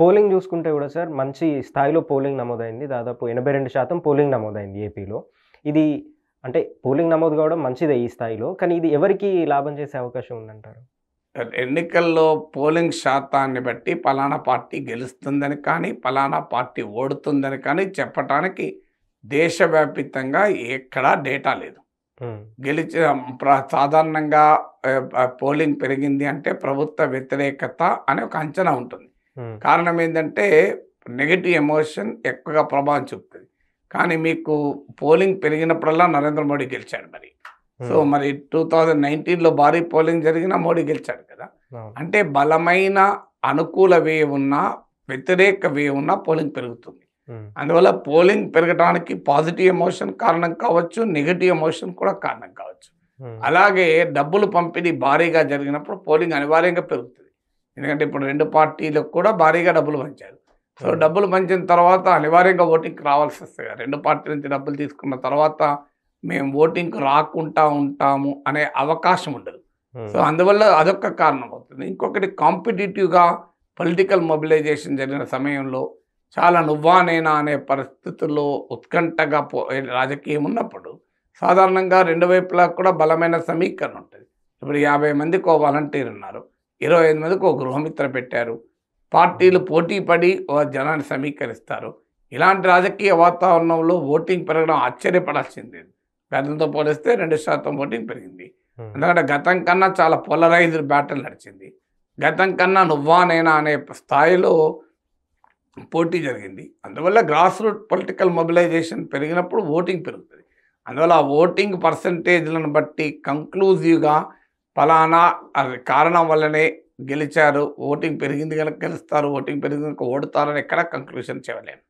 Polling జూసుకుంటే గూడా sir మంచి స్థాయిలో పోలింగ్ నమోదైంది. దాదాపు 82% పోలింగ్ నమోదైంది ఏపీలో. ఇది అంటే పోలింగ్ నమోదు గావడం మంచిదే ఈ స్థాయిలో. కానీ ఇది ఎవరికి లాభం చేసే అవకాశం ఉందంటారు? ఎన్నికల్లో పోలింగ్ శాతాన్ని బట్టి పలానా పార్టీ గెలుస్తుందని కానీ, పలానా పార్టీ ఓడుతుందని కానీ చెప్పటానికి దేశవ్యాపితంగా ఎక్కడా డేటా లేదు. హ్మ్. గెలిచిన సాధారణంగా పోలింగ్ పెరిగింది అంటే ప్రభుత్వ వ్యతిరేకత అనే ఒక అంచనా ఉంటుంది. హ్మ్. కారణం ఏంటంటే నెగెటివ్ ఎమోషన్ ఎక్కువగా ప్రభావం చూపుతుంది. కానీ మీకు పోలింగ్ పెరిగినప్పుడల్లా నరేంద్ర మోడీ గెలిచాడు మరి. సో హ్మ్. మరి 2019లో భారీ పోలింగ్ జరిగినా మోడీ గెలిచాడు కదా. అవును. అంటే బలమైన అనుకూల వేవ్ ఉన్నా, వ్యతిరేక వేవ్ ఉన్నా పోలింగ్ పెరుగుతుంది. హ్మ్. అందువల్ల పోలింగ్ పెరగడానికి పాజిటివ్ ఎమోషన్ కారణం కావచ్చు, నెగటివ్ ఎమోషన్ కూడా కారణం కావచ్చు. హ్మ్. అలాగే డబ్బులు పంపిణీ భారీగా జరిగినప్పుడు పోలింగ్ అనివార్యంగా పెరుగుతుంది. ఎందుకంటే ఇప్పుడు 2 పార్టీలకు కూడా భారీగా డబ్బులు పంచారు. సో హ్మ్. డబ్బులు పంచిన తర్వాత అనివార్యంగా ఓటింగ్‌కి రావాల్సి వస్తది కదా. 2 పార్టీల నుంచి డబ్బులు తీసుకున్న తర్వాత మేము ఓటింగ్‌కి రాకుండా ఉంటాము అనే అవకాశం ఉండదు. సో హ్మ్. అందువల్ల అదొక కారణం అవుతుంది. ఇంకొకటి కాంపిటీటివ్‌గా పొలిటికల్ మొబిలైజేషన్ జరిగిన సమయంలో చాలా నువ్వా నేనా అనే పరిస్థితుల్లో ఉత్కంఠగా రాజకీయం ఉన్నప్పుడు సాధారణంగా 2 వైపులా కూడా బలమైన సమీకరణ ఉంటది. ఇప్పుడు 50 మందికి ఓ వాలంటీర్ ఉన్నారు. 25 మందికి ఓ గృహమిత్ర పెట్టారు. పార్టీలు పోటీ పడి జనాన్ని సమీకరిస్తారు. ఇలాంటి రాజకీయ వాతావరణంలో ఓటింగ్ పెరగడం ఆశ్చర్యపడాల్సిందే. గతంతో పోలిస్తే 2% ఓటింగ్ పెరిగింది. హ్మ్. ఎందుకంటే గతం కన్నా చాలా పోలరైజ్డ్ బ్యాటిల్ నడిచింది. గతం కన్నా నువ్వా నేనా అనే స్థాయిలో పోటీ జరిగింది. అందువల్ల గ్రాస్ రూట్ పొలిటికల్ మొబిలైజేషన్ పెరిగినప్పుడు ఓటింగ్ పెరుగుతుంది. అందువల్ల ఆ ఓటింగ్ పర్సంటేజ్‌లను బట్టి కంక్లూజివ్‌గా ఫలానా కారణం వల్లనే గెలిచారు, ఓటింగ్ పెరిగింది గనుక గెలుస్తారు, ఓటింగ్ పెరిగింది గనుక ఓడుతారని ఎక్కడ కంక్లూషన్ చేయలేము.